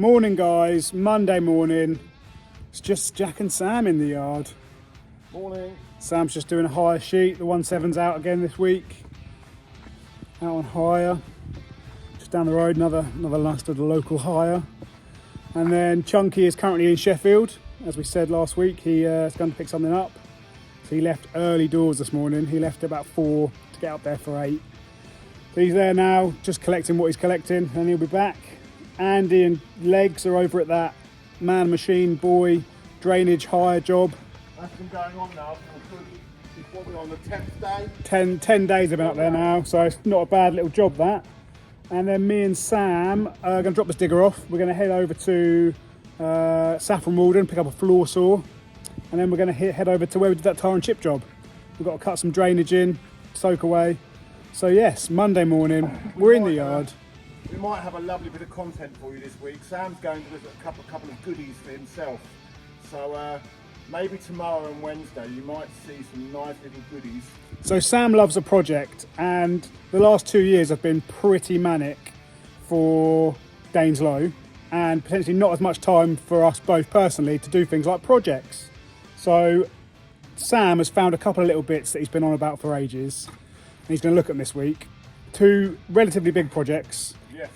Morning guys, Monday morning. It's just Jack and Sam in the yard. Morning. Sam's just doing a hire sheet. The 17's out again this week. Out on hire. Just down the road, another last of the local hire. And then Chunky is currently in Sheffield. As we said last week, he's going to pick something up. So he left early doors this morning. He left at about 4 to get up there for 8. So he's there now, just collecting what he's collecting, and he'll be back. Andy and Legs are over at that man machine boy drainage hire job. That's been going on now for good. What we're on the 10th day? 10 days they've been up there now, so it's not a bad little job that. And then me and Sam are going to drop this digger off. We're going to head over to Saffron Walden, pick up a floor saw, and then we're going to head over to where we did that tar and chip job. We've got to cut some drainage in, soak away. So yes, Monday morning, we're in the yard. We might have a lovely bit of content for you this week. Sam's going to look at a couple of goodies for himself. So maybe tomorrow and Wednesday you might see some nice little goodies. So Sam loves a project, and the last 2 years have been pretty manic for Daines-Lowe, and potentially not as much time for us both personally to do things like projects. So Sam has found a couple of little bits that he's been on about for ages, and he's going to look at them this week. 2 relatively big projects. Yes.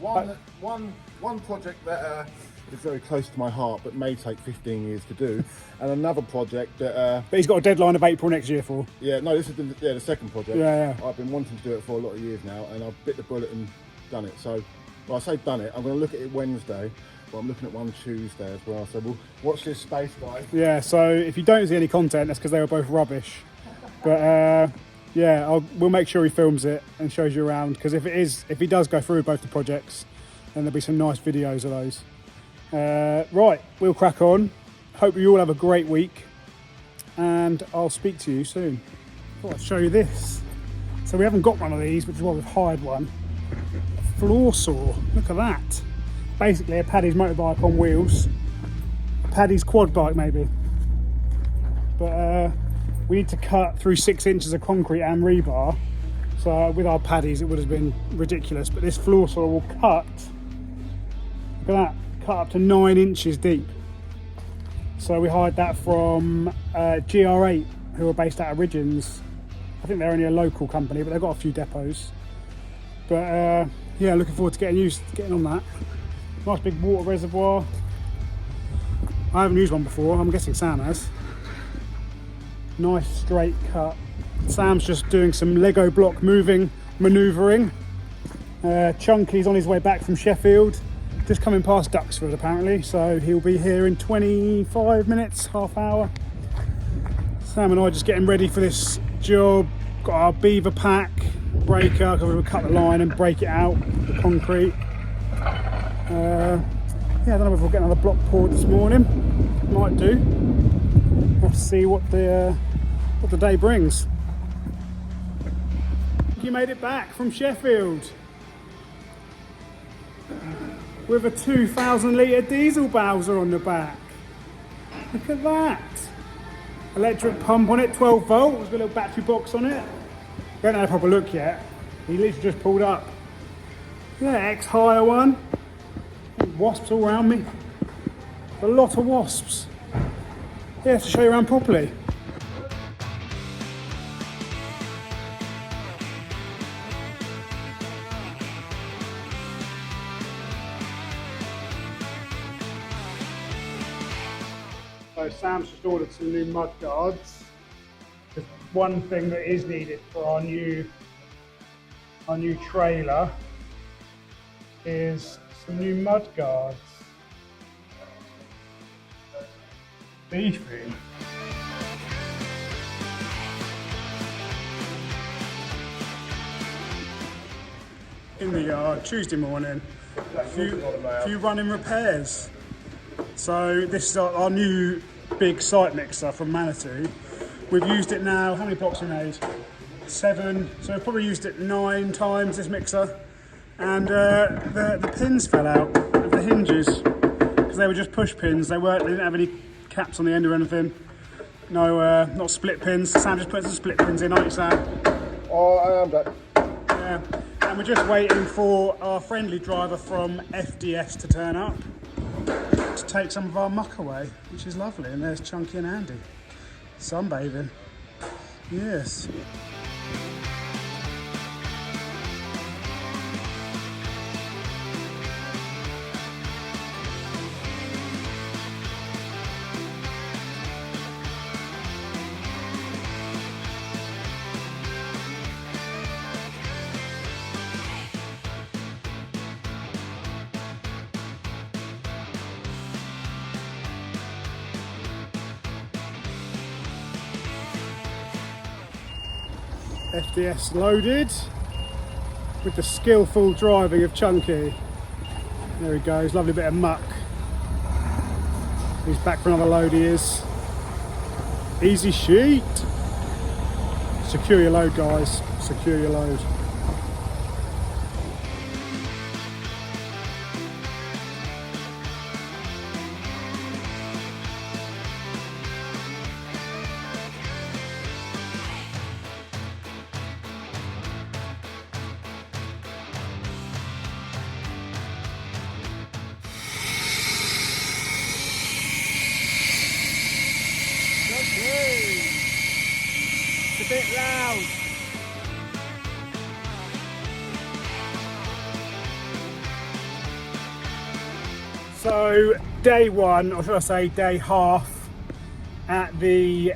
One project that is very close to my heart but may take 15 years to do, and another project that... But he's got a deadline of April next year for. Yeah, no, this is the second project. Yeah. I've been wanting to do it for a lot of years now, and I've bit the bullet and done it. So, well, I say done it, I'm going to look at it Wednesday, but I'm looking at one Tuesday as well. So we'll watch this space, guys. Yeah, so if you don't see any content, that's because they were both rubbish. But yeah, we'll make sure he films it and shows you around, because if he does go through both the projects, then there'll be some nice videos of those. Right, we'll crack on. Hope you all have a great week, and I'll speak to you soon. Thought I'd show you this. So we haven't got one of these, which is why we've hired one. A floor saw, look at that. Basically a Paddy's motorbike on wheels. A Paddy's quad bike maybe. But we need to cut through 6 inches of concrete and rebar. So with our Paddies it would have been ridiculous, but this floor saw will cut, look at that, cut up to 9 inches deep. So we hired that from GR8, who are based out of Ridgeons. I think they're only a local company, but they've got a few depots. But yeah, looking forward to getting on that. Nice big water reservoir. I haven't used one before, I'm guessing Sam has. Nice straight cut. Sam's just doing some Lego block manoeuvring. Chunky's on his way back from Sheffield, just coming past Duxford apparently, so he'll be here in 25 minutes, half hour. Sam and I are just getting ready for this job. Got our beaver pack breaker, because we'll cut the line and break it out, the concrete. Yeah, I don't know if we'll get another block poured this morning. Might do. Let's see what the day brings. You made it back from Sheffield with a 2,000 litre diesel Bowser on the back. Look at that. Electric pump on it, 12 volt, with a little battery box on it. We haven't had a proper look yet. He literally just pulled up. Yeah, ex-hire one. Wasps all around me. A lot of wasps. Yeah, to show you around properly. So Sam's just ordered some new mud guards. There's one thing that is needed for our new trailer is some new mud guards. Beefy. In the yard, Tuesday morning, a few running repairs. So this is our new big site mixer from Manitou. We've used it now, how many blocks we made? 7, so we've probably used it 9 times, this mixer. And the pins fell out of the hinges, because they were just push pins. They didn't have any caps on the end or anything. No, not split pins. Sam just put some split pins in, aren't you, Sam? Oh, I am back. Yeah. and we're just waiting for our friendly driver from FDS to turn up to take some of our muck away, which is lovely. And there's Chunky and Andy sunbathing. Yes. FDS loaded with the skillful driving of Chunky. There he goes, lovely bit of muck. He's back for another load, he is. Easy sheet. Secure your load, guys, secure your load. It's a bit loud. So day one, or should I say day half, at the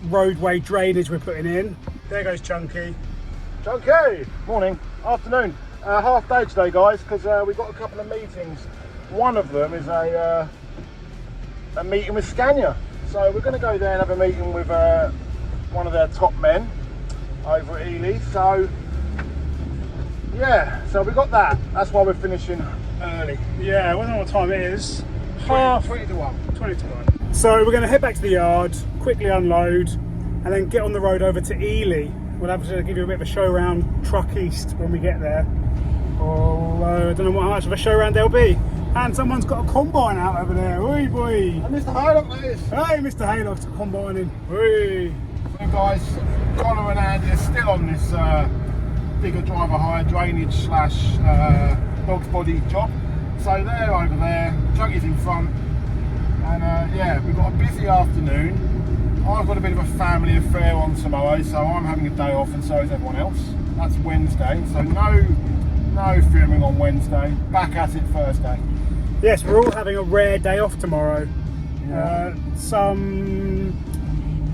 roadway drainage we're putting in. There goes Chunky. Chunky! Morning, afternoon. Half day today, guys, because we've got a couple of meetings. One of them is a meeting with Scania. So we're going to go there and have a meeting with one of their top men over at Ely. So yeah, so we got that. That's why we're finishing early. Yeah, I don't know what time it is. 20 to 1. 20 to 1. So we're going to head back to the yard, quickly unload, and then get on the road over to Ely. We'll have to give you a bit of a show around Truck East when we get there. Although I don't know how much of a show around there'll be. And someone's got a combine out over there. Oi, boy. And Mr. Haylock is. Hey, Mr. Haylock's combining. Oi. So guys, Connor and Andy are still on this bigger driver hire drainage slash dog's body job. So they're over there, Chunky's in front. And yeah, we've got a busy afternoon. I've got a bit of a family affair on tomorrow, so I'm having a day off and so is everyone else. That's Wednesday, so no filming on Wednesday. Back at it Thursday. Yes, we're all having a rare day off tomorrow. Yeah.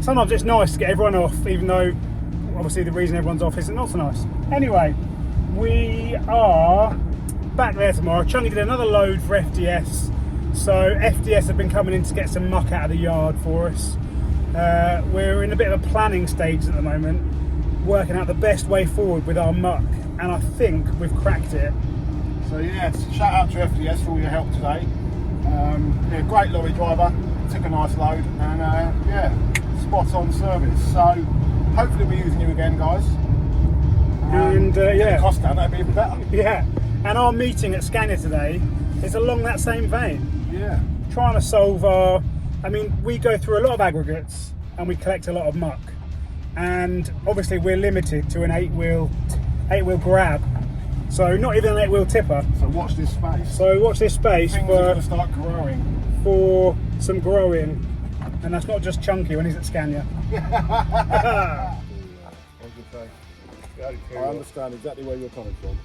Sometimes it's nice to get everyone off, even though obviously the reason everyone's off isn't not so nice. Anyway, we are back there tomorrow. Chunky did another load for FDS. So FDS have been coming in to get some muck out of the yard for us. We're in a bit of a planning stage at the moment, working out the best way forward with our muck, and I think we've cracked it. So yes, shout out to FDS for all your help today. Yeah, great lorry driver, took a nice load, and yeah, spot on service. So hopefully we're using you again, guys. And get yeah, the cost down, that'd be even better. yeah. And our meeting at Scania today is along that same vein. Yeah. Trying to solve our, I mean, we go through a lot of aggregates and we collect a lot of muck, and obviously we're limited to an eight wheel grab, so not even an 8-wheel tipper. So watch this space. So watch this space Things are going to start growing. for some growing, and that's not just Chunky when he's at Scania. I understand exactly where you're coming from.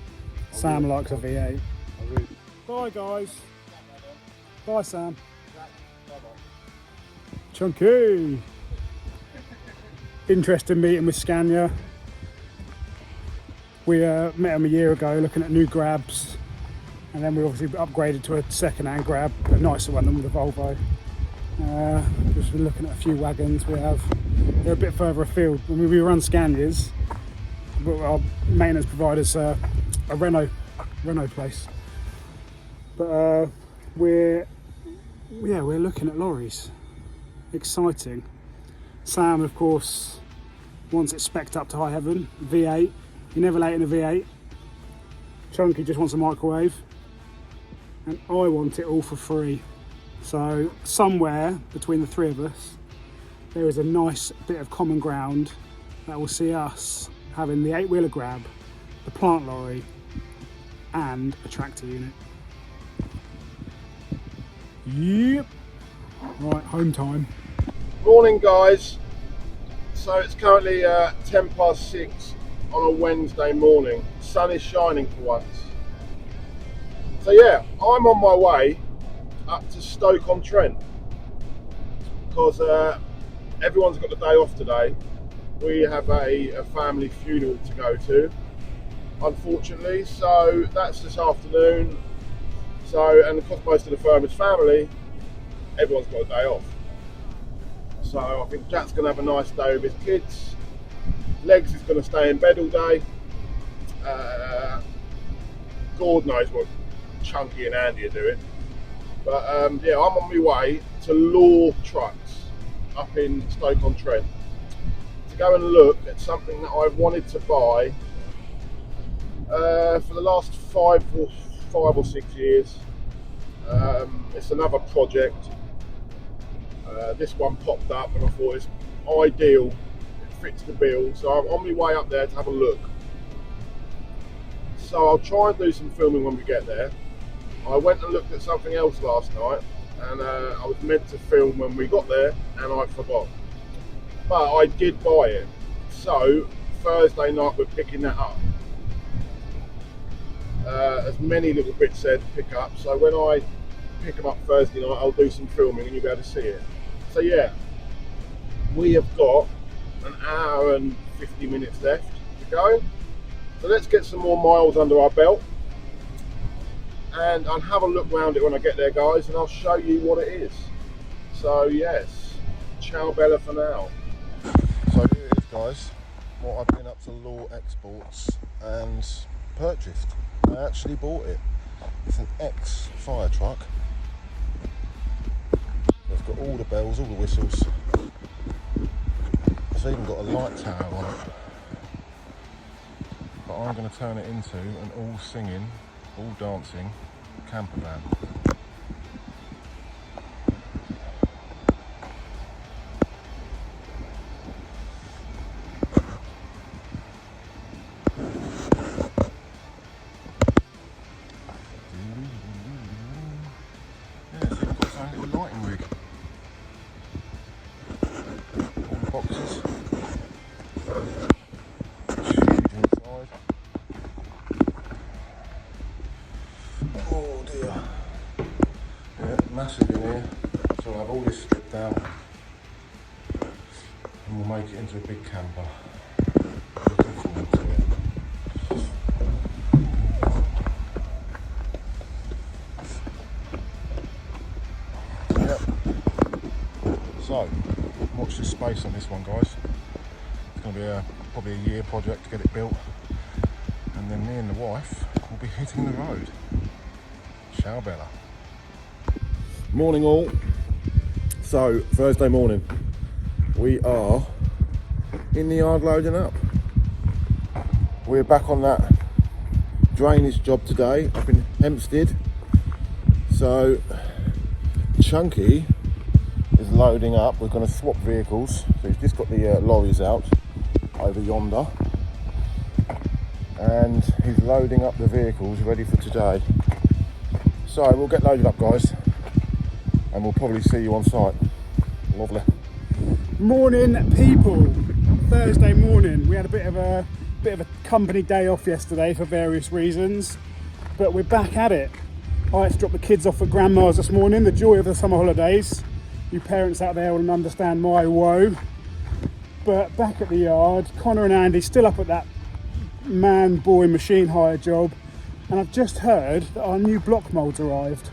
Sam likes a V8. Bye guys. Bye Sam. Chunky. Interesting meeting with Scania. We met them a year ago looking at new grabs, and then we obviously upgraded to a second-hand grab, a nicer one than with the Volvo. Just been looking at a few wagons we have. They're a bit further afield. When we run Scanias, but our maintenance provider's a Renault place. But we're looking at lorries. Exciting. Sam, of course, wants it spec'd up to high heaven. V8. You're never late in a V8. Chunky just wants a microwave, and I want it all for free. So somewhere between the three of us, there is a nice bit of common ground that will see us having the 8-wheeler grab the plant lorry and a tractor unit. Yep. Right, home time. Morning guys. So it's currently 6:10 on a Wednesday morning. The sun is shining for once. So yeah, I'm on my way up to Stoke-on-Trent because everyone's got the day off today. We have a family funeral to go to, unfortunately, so that's this afternoon. So, and because most of the firm is family, everyone's got a day off. So I think Jack's going to have a nice day with his kids. Legs is going to stay in bed all day. God knows what Chunky and Andy are doing. But yeah, I'm on my way to Lowe Trucks up in Stoke-on-Trent to go and look at something that I've wanted to buy for the last 5 or 6 years. It's another project. This one popped up and I thought it's ideal, it fits the bill, so I'm on my way up there to have a look. So I'll try and do some filming when we get there. I went and looked at something else last night and I was meant to film when we got there and I forgot. But I did buy it. So Thursday night we're picking that up. As many little bits said pick up, so when I pick them up Thursday night I'll do some filming and you'll be able to see it. So yeah, we have got an hour and 50 minutes left to go. So let's get some more miles under our belt and I'll have a look round it when I get there guys and I'll show you what it is. So yes, ciao bella for now. So here it is guys, what I've been up to Lowe Exports and purchased. I actually bought it. It's an ex-fire truck. It's got all the bells, all the whistles. It's even got a light tower on it. But I'm going to turn it into an all singing, all dancing campervan. Boxes. Huge inside. Oh dear. Yeah, massive in here. So I'll have all this stripped out and we'll make it into a big camper. Looking forward to it. Yep. So, watch this space on this one guys. It's going to be probably a year project to get it built and then me and the wife will be hitting the road. Ciao bella. Morning all. So Thursday morning we are in the yard loading up. We're back on that drainage job today up in Hempstead. So Chunky is loading up. We're going to swap vehicles. So he's just got the lorries out over yonder and he's loading up the vehicles ready for today. So we'll get loaded up guys and we'll probably see you on site. Lovely. Morning people. Thursday morning. We had a bit of a company day off yesterday for various reasons, but we're back at it. I had to drop the kids off at grandma's this morning, the joy of the summer holidays. You parents out there will understand my woe. But back at the yard, Connor and Andy still up at that man-boy machine hire job, and I've just heard that our new block moulds arrived.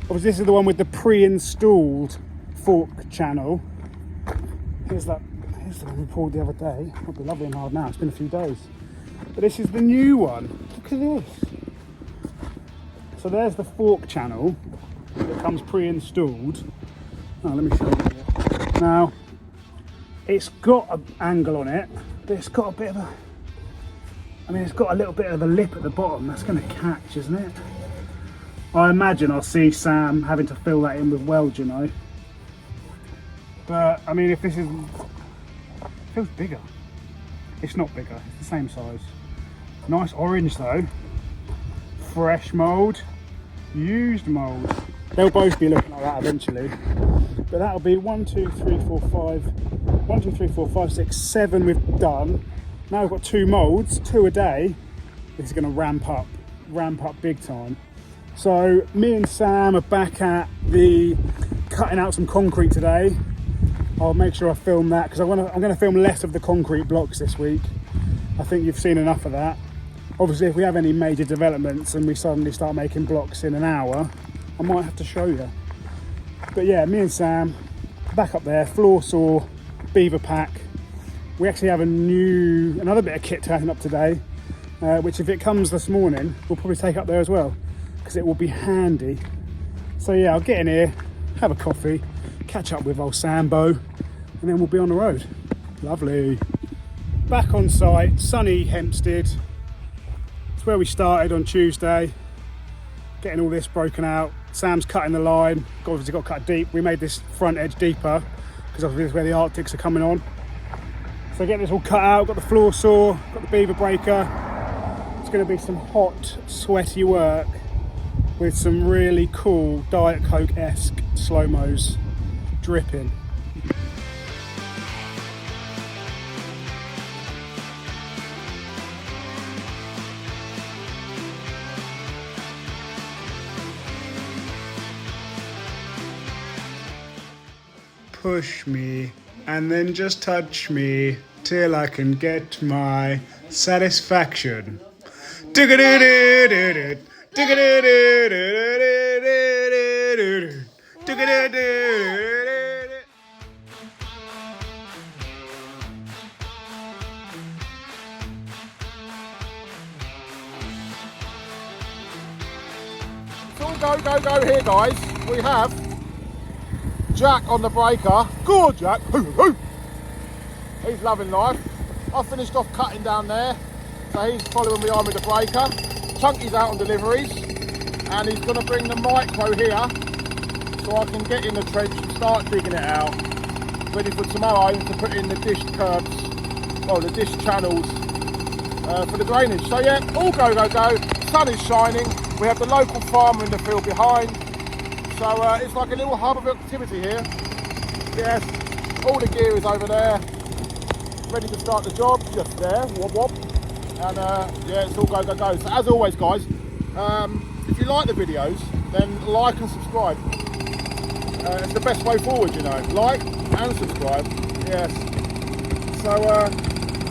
Obviously this is the one with the pre-installed fork channel. Here's the one we pulled the other day. It'll be lovely and hard now, it's been a few days. But this is the new one. Look at this. So there's the fork channel that comes pre-installed. Oh, let me show you. Now, it's got an angle on it, but it's got a bit of a, it's got a little bit of a lip at the bottom. That's going to catch, isn't it? I imagine I'll see Sam having to fill that in with weld, you know. But, if this is, it feels bigger. It's not bigger, it's the same size. Nice orange though. Fresh mould, used mould. They'll both be looking like that eventually. But that'll be 1, 2, 3, 4, 5. 1, 2, 3, 4, 5, 6, 7 we've done. Now we've got 2 moulds, 2 a day. This is going to ramp up big time. So me and Sam are back at the cutting out some concrete today. I'll make sure I film that because I'm going to film less of the concrete blocks this week. I think you've seen enough of that. Obviously, if we have any major developments and we suddenly start making blocks in an hour, I might have to show you. But yeah, me and Sam back up there, floor saw, beaver pack. We actually have another bit of kit turning up today, which if it comes this morning, we'll probably take up there as well because it will be handy. So yeah, I'll get in here, have a coffee, catch up with old Sambo, and then we'll be on the road. Lovely. Back on site, sunny Hempstead. It's where we started on Tuesday. Getting all this broken out. Sam's cutting the line. Obviously got cut deep. We made this front edge deeper because obviously this is where the Arctics are coming on. So get this all cut out. Got the floor saw. Got the beaver breaker. It's going to be some hot, sweaty work with some really cool Diet Coke-esque slow-mos dripping. Push me and then just touch me till I can get my satisfaction. It's all go here, guys. We have Jack on the breaker. Go on, Jack. He's loving life. I finished off cutting down there, so he's following me on with the breaker. Chunky's out on deliveries, and he's going to bring the micro here so I can get in the trench and start digging it out, ready for tomorrow to put in the dished curbs, well, the dished channels for the drainage. So yeah, all go. Sun is shining. We have the local farmer in the field behind. So it's like a little hub of activity here. Yes, all the gear is over there, ready to start the job, just there, wob. And yeah, it's all go. So as always, guys, if you like the videos, then like and subscribe. It's the best way forward, you know. Like and subscribe, yes. So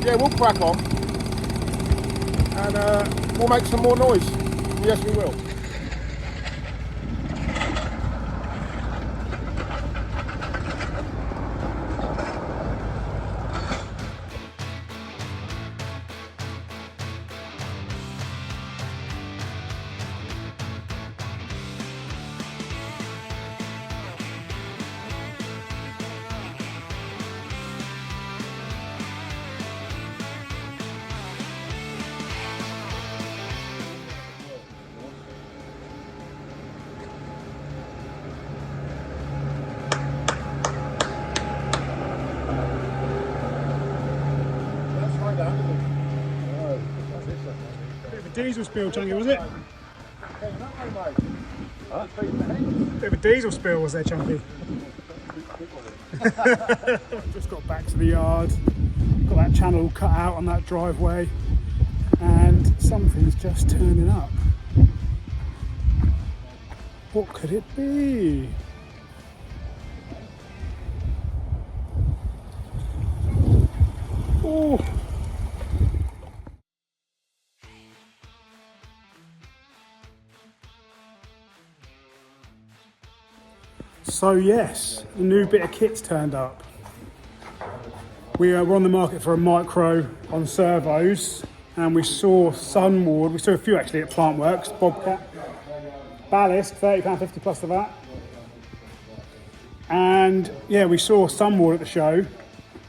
yeah, we'll crack on and we'll make some more noise. Yes, we will. Diesel spill, Chunky, was it? Bit of a diesel spill was there, Chunky. Just got back to the yard, got that channel cut out on that driveway, and something's just turning up. What could it be? Oh. So yes, a new bit of kit's turned up. We're on the market for a micro on servos, and we saw Sunward. We saw a few actually at Plantworks. Bobcat, ballast, £30.50 plus the VAT. And yeah, we saw Sunward at the show,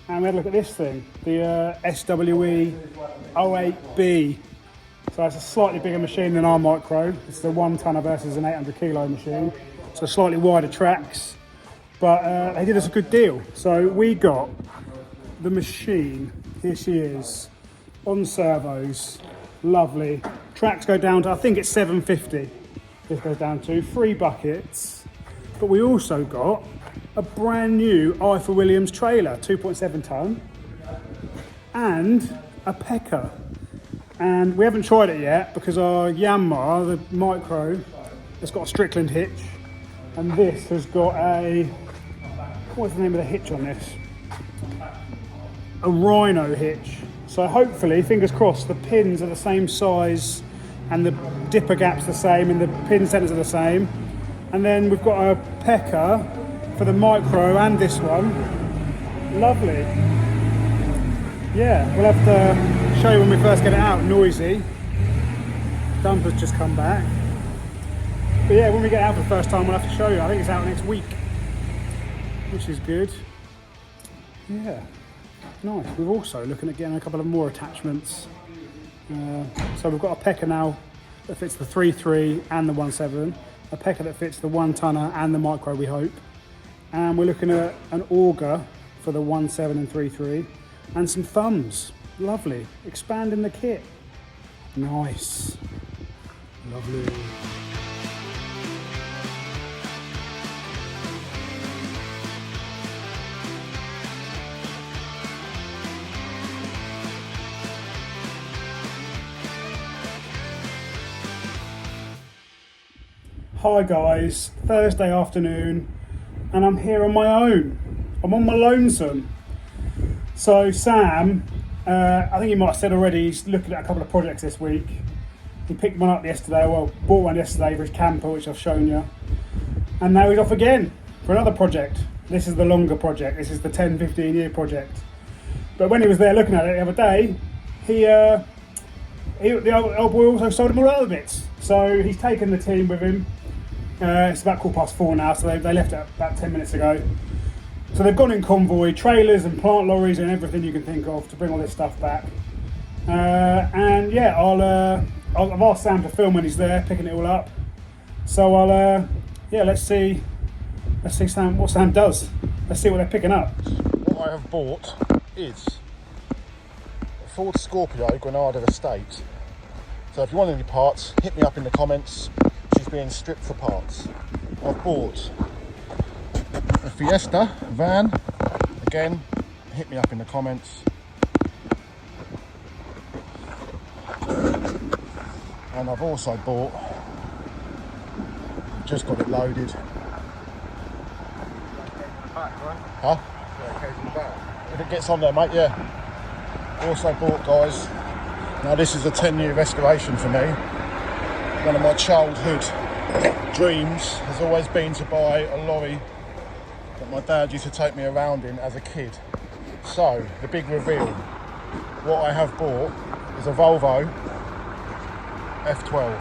and we had a look at this thing, the SWE 08B. So it's a slightly bigger machine than our micro. It's the 1 tonner versus an 800 kilo machine. So slightly wider tracks, but they did us a good deal. So we got the machine, here she is, on servos, Lovely. Tracks go down to, I think it's 750. This goes down to 3 buckets. But we also got a brand new Arthur Williams trailer, 2.7 tonne, and a Pekka. And we haven't tried it yet because our Yanmar, the Micro, has got a Strickland hitch, and this has got a, what's the name of the hitch on this? A Rhino hitch. So hopefully, fingers crossed, the pins are the same size and the dipper gap's the same and the pin centers are the same. And then we've got a Pekka for the Micro and this one. Lovely. Yeah, we'll have to show you when we first get it out. Noisy. Dumper's just come back. But yeah, when we get it out for the first time, we'll have to show you. I think it's out next week, which is good. Yeah, nice. We're also looking at getting a couple of more attachments. So we've got a Pekka now that fits the 3.3 and the 1.7. A Pekka that fits the 1 tonner and the Micro, we hope. And we're looking at an auger for the 1.7 and 3.3. And some thumbs. Lovely. Expanding the kit. Nice. Lovely. Hi guys, Thursday afternoon, and I'm here on my own. I'm on my lonesome. So Sam, I think he might have said already, he's looking at a couple of projects this week. He picked one up yesterday, well, bought one yesterday for his camper, which I've shown you. And now he's off again for another project. This is the longer project, this is the 10-15 year project. But when he was there looking at it the other day, the old boy also sold him all other bits. So he's taken the team with him. It's about 4:15 now, so they left it about 10 minutes ago. So they've gone in convoy, trailers and plant lorries and everything you can think of to bring all this stuff back. And yeah, I've asked Sam to film when he's there, picking it all up. So let's see Sam, what Sam does. Let's see what they're picking up. What I have bought is a Ford Scorpio Granada Estate. So if you want any parts, hit me up in the comments. She's being stripped for parts. I've bought a Fiesta van. Again, hit me up in the comments. And I've also bought, just got it loaded. Huh? If it gets on there, mate, yeah. Also bought, guys, now this is a 10-year restoration for me. One of my childhood dreams has always been to buy a lorry that my dad used to take me around in as a kid. So, the big reveal. What I have bought is a Volvo F12.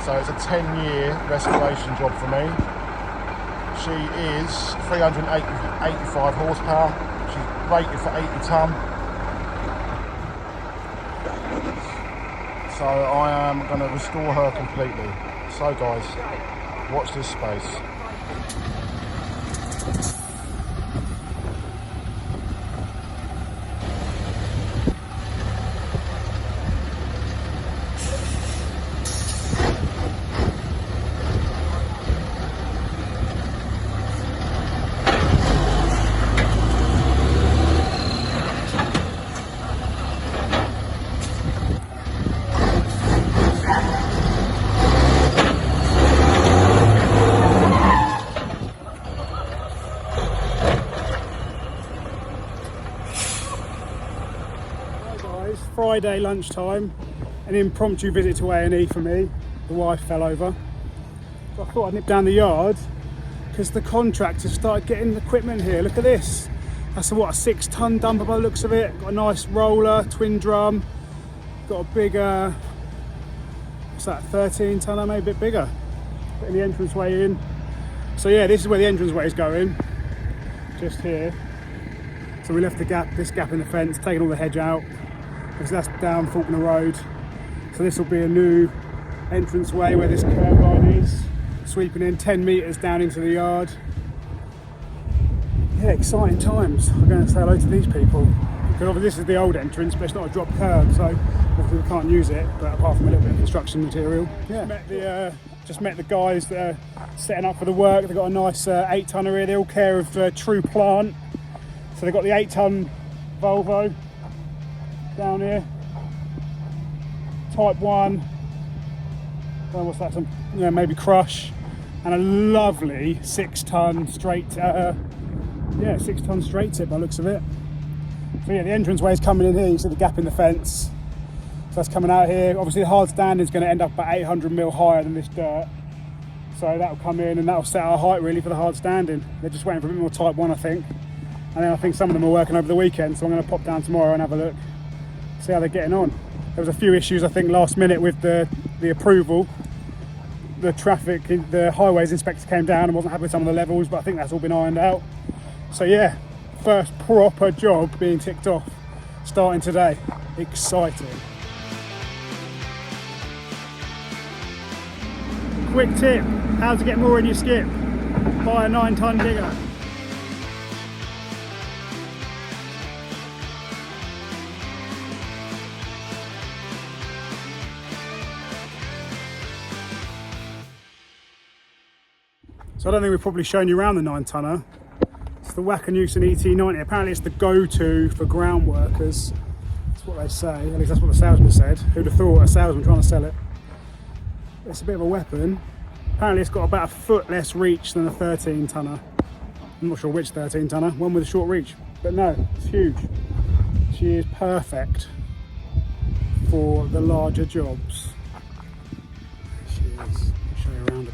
So it's a 10-year restoration job for me. She is 385 horsepower. She's rated for 80 tonne. So I am going to restore her completely. So guys, watch this space. Friday lunchtime, an impromptu visit to A&E for me. The wife fell over. So I thought I'd nip down the yard because the contractors started getting the equipment here. Look at this. That's a 6-ton dumper by the looks of it. Got a nice roller, twin drum. Got a big, what's that, 13-tonner, maybe a bit bigger. Putting the entranceway in. So yeah, this is where the entranceway is going. Just here. So we left this gap in the fence, taking all the hedge out, because that's down Faulkner Road. So this will be a new entranceway where this curb line is, sweeping in 10 metres down into the yard. Yeah, exciting times. I'm going to say hello to these people. because obviously this is the old entrance, but it's not a drop curb, so obviously we can't use it. But apart from a little bit of construction material, yeah. Just met the guys that are setting up for the work. They've got a nice 8-tonner here. They're all care of True Plant. So they've got the 8-ton Volvo down here, Type 1. What's that? Some, maybe Crush, and a lovely 6-ton straight. 6-ton straight tip by the looks of it. So yeah, the entranceway is coming in here. You see the gap in the fence. So that's coming out here. Obviously the hard standing is going to end up about 800 mil higher than this dirt. So that'll come in and that'll set our height really for the hard standing. They're just waiting for a bit more Type 1, I think. And then I think some of them are working over the weekend, so I'm going to pop down tomorrow and have a look, see how they're getting on. There was a few issues I think last minute with the approval. The traffic, the highways inspector came down and wasn't happy with some of the levels, but I think that's all been ironed out. So yeah, first proper job being ticked off, starting today. Exciting. Quick tip, how to get more in your skip. Buy a 9-ton digger. So I don't think we've probably shown you around the 9-tonner. It's the Wackeneusen ET90. Apparently it's the go-to for ground workers. That's what they say, at least that's what the salesman said. Who'd have thought, a salesman trying to sell it. It's a bit of a weapon. Apparently it's got about a foot less reach than a 13-tonner. I'm not sure which 13-tonner, one with a short reach. But no, it's huge. She is perfect for the larger jobs. She is. I'll show you around a bit.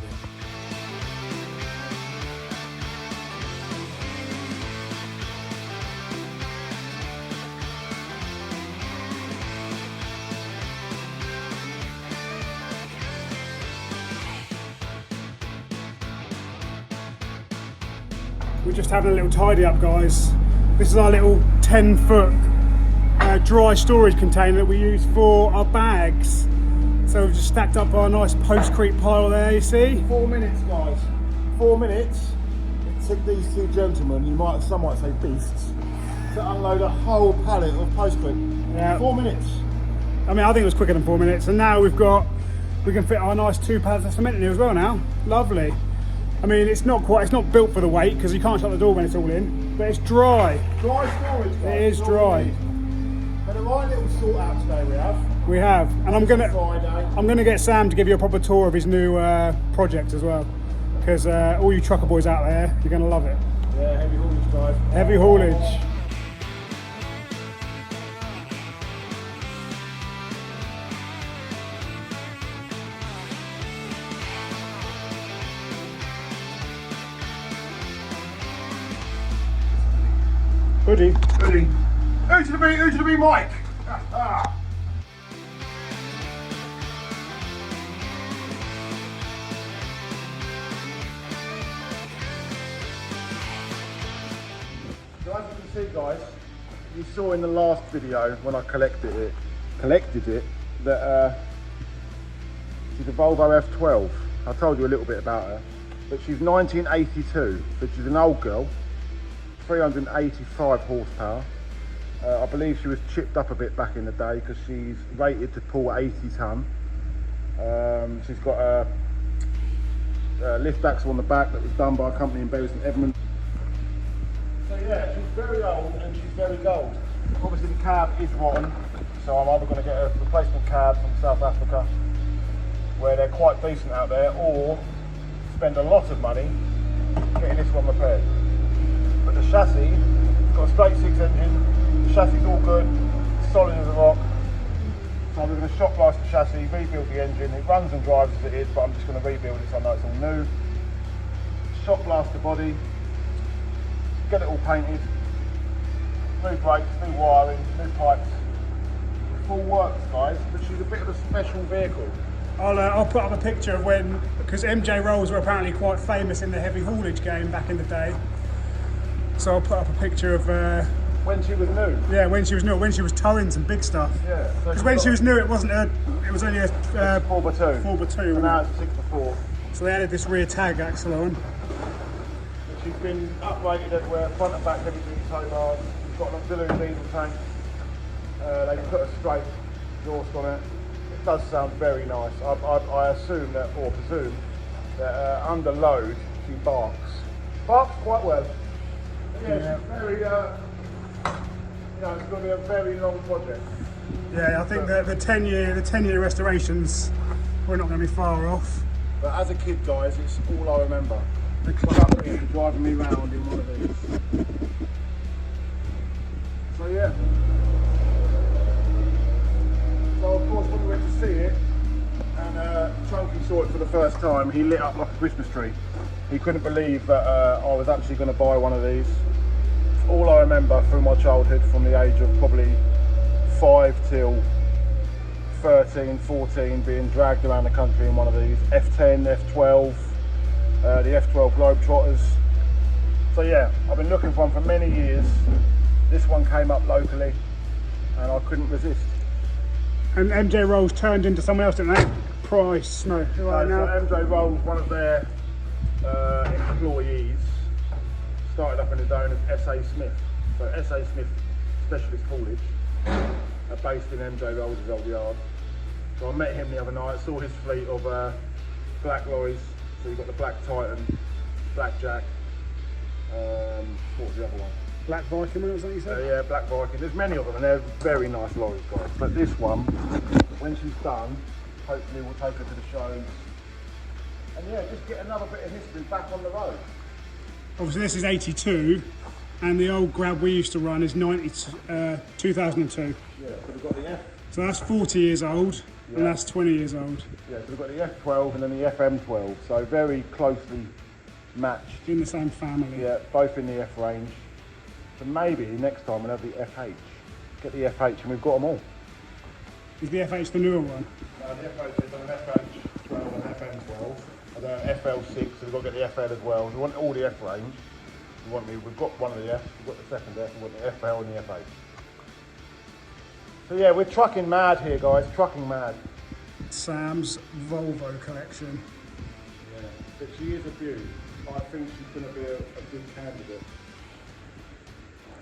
We're just having a little tidy up, guys. This is our little 10-foot dry storage container that we use for our bags. So we've just stacked up our nice post-creep pile there, you see? 4 minutes, guys. 4 minutes. It took these two gentlemen, some might say beasts, to unload a whole pallet of post-creep. Yeah. 4 minutes. I mean, I think it was quicker than 4 minutes. And now we can fit our nice 2 pallets of cement in here as well now. Lovely. I mean, it's not built for the weight because you can't shut the door when it's all in, but it's dry. Dry storage, guys. It is dry. But a right little sort out today we have. We have, and I'm Friday. gonna get Sam to give you a proper tour of his new project as well, because all you trucker boys out there, you're gonna love it. Yeah, heavy haulage, guys. Heavy haulage. Hoodie. Hoodie. Who to the B, Mike? So as you can see, guys, you saw in the last video when I collected it that she's a Volvo F12. I told you a little bit about her, but she's 1982, so she's an old girl. 385 horsepower. I believe she was chipped up a bit back in the day because she's rated to pull 80 tonne. She's got a lift axle on the back that was done by a company in Bury St Edmunds. So yeah, she's very old and she's very gold. Obviously the cab is rotten, so I'm either going to get a replacement cab from South Africa, where they're quite decent out there, or spend a lot of money getting this one repaired. But the chassis, it's got a straight 6 engine, the chassis is all good, solid as a rock. So we're going to shop blast the chassis, rebuild the engine. It runs and drives as it is, but I'm just going to rebuild it so I know it's all new. Shop blast the body, get it all painted, new brakes, new wiring, new pipes. Full works, guys, but she's a bit of a special vehicle. I'll put up a picture of when, because MJ Rolls were apparently quite famous in the heavy haulage game back in the day. So I'll put up a picture of when she was new. Yeah, when she was new, when she was towing some big stuff. Yeah. Because when she was new, it wasn't it was only a 4x2. 4x2. And now it's a 6x4. So they added this rear tag axle on. She's been uprated everywhere, front and back heavy duty tow bars. She's got an auxiliary diesel tank. They put a straight exhaust on it. It does sound very nice. I assume that, or presume that under load she barks. Barks quite well. But yeah, she's very, you know, it's going to be a very long project. Yeah, I think that the 10-year restorations, we're not going to be far off. But as a kid, guys, it's all I remember. The trucking and driving me round in one of these. So yeah. So of course, when we went to see it, and Chunky saw it for the first time, he lit up like a Christmas tree. He couldn't believe that I was actually going to buy one of these. All I remember through my childhood, from the age of probably 5 till 13, 14, being dragged around the country in one of these. F10, F12, the F12 Globetrotters. So yeah, I've been looking for one for many years. This one came up locally and I couldn't resist. And MJ Rolls turned into someone else, didn't they? Price, no, right now. So MJ Rolls, one of their employees, started up in the Daines as SA Smith. So SA Smith Specialist Haulage, based in MJ Rolls' old yard. So I met him the other night, saw his fleet of black lorries. So you've got the Black Titan, Black Jack, what was the other one? Black Viking, was that you said? Yeah, Black Viking. There's many of them and they're very nice lorries, guys. But this one, when she's done, hopefully we'll take her to the shows. And yeah, just get another bit of history back on the road. Obviously this is 82 and the old grab we used to run is 2002. Yeah, so we've got the F. So that's 40 years old and that's 20 years old. Yeah, so we've got the F12 and then the FM12. So very closely matched. In the same family. Yeah, both in the F range. So maybe next time we'll have the FH. Get the FH and we've got them all. Is the FH the newer one? No, the FH is an FH12 and FM12. And then FL6, so we've got to get the FL as well. We want all the F range. We've got one of the F, we've got the second F, we want the FL and the FH. So yeah, we're trucking mad here, guys, trucking mad. Sam's Volvo collection. Yeah, but she is a beauty. I think she's going to be a good candidate.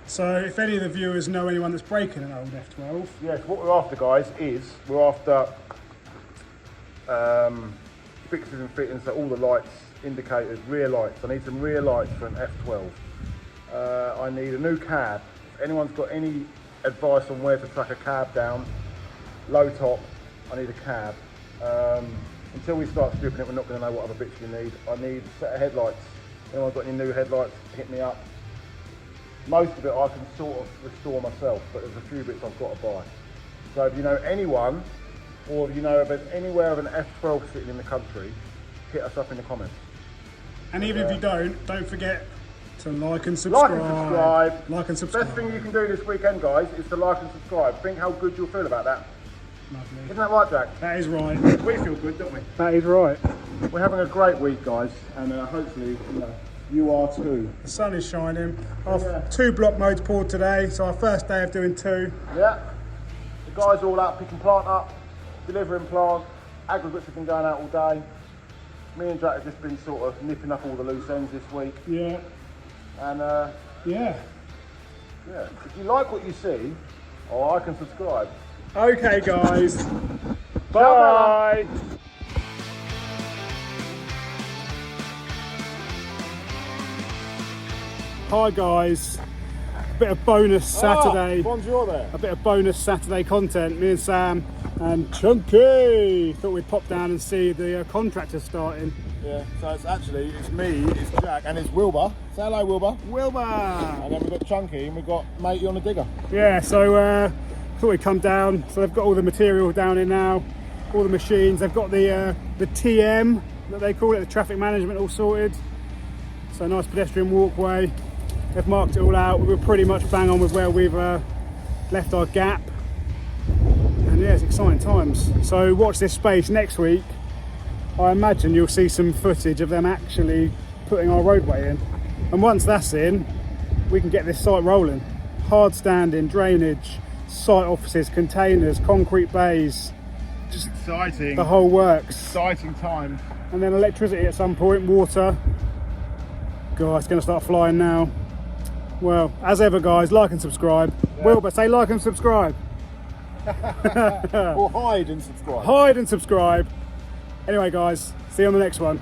So if any of the viewers know anyone that's breaking an old F12. Yes, what we're after, guys, is we're after fixes and fittings, so all the lights, indicators, rear lights. I need some rear lights for an F12. I need a new cab. If anyone's got any advice on where to track a cab down, low top, I need a cab. Until we start stripping it, we're not going to know what other bits we need. I need a set of headlights. If anyone's got any new headlights, hit me up. Most of it I can sort of restore myself, but there's a few bits I've got to buy. So if you know anyone, or if you know if there's anywhere of an F12 sitting in the country, hit us up in the comments. And even if you don't forget to like and subscribe. Like and subscribe. Like and subscribe. Best thing you can do this weekend, guys, is to like and subscribe. Think how good you'll feel about that. Lovely. Isn't that right, Jack? That is right. We feel good, don't we? That is right. We're having a great week, guys, and hopefully, you are too. The sun is shining. I've 2 block modes poured today, so our first day of doing 2. Yeah. The guys are all out picking plant up, delivering plant. Aggregates have been going out all day. Me and Jack have just been sort of nipping up all the loose ends this week. Yeah. And yeah. If you like what you see, I can subscribe. Okay, guys. Bye. Hi guys. A bit of bonus Saturday. Bonjour there. A bit of bonus Saturday content. Me and Sam and Chunky thought we'd pop down and see the contractors starting. Yeah, so it's me, it's Jack, and it's Wilbur. Say hello, Wilbur. Wilbur! And then we've got Chunky, and we've got Matey on the digger. Yeah, so thought we'd come down. So they've got all the material down in now, all the machines. They've got the TM, that they call it, the traffic management all sorted. So nice pedestrian walkway. They've marked it all out. We were pretty much bang on with where we've left our gap. And yeah, it's exciting times. So watch this space next week. I imagine you'll see some footage of them actually putting our roadway in. And once that's in, we can get this site rolling. Hard standing, drainage, site offices, containers, concrete bays. Just exciting. The whole works. Exciting time. And then electricity at some point, water. God, it's going to start flying now. Well, as ever guys, like and subscribe. Yeah. Wilbur, say like and subscribe. Or hide and subscribe. Hide and subscribe. Anyway, guys, see you on the next one.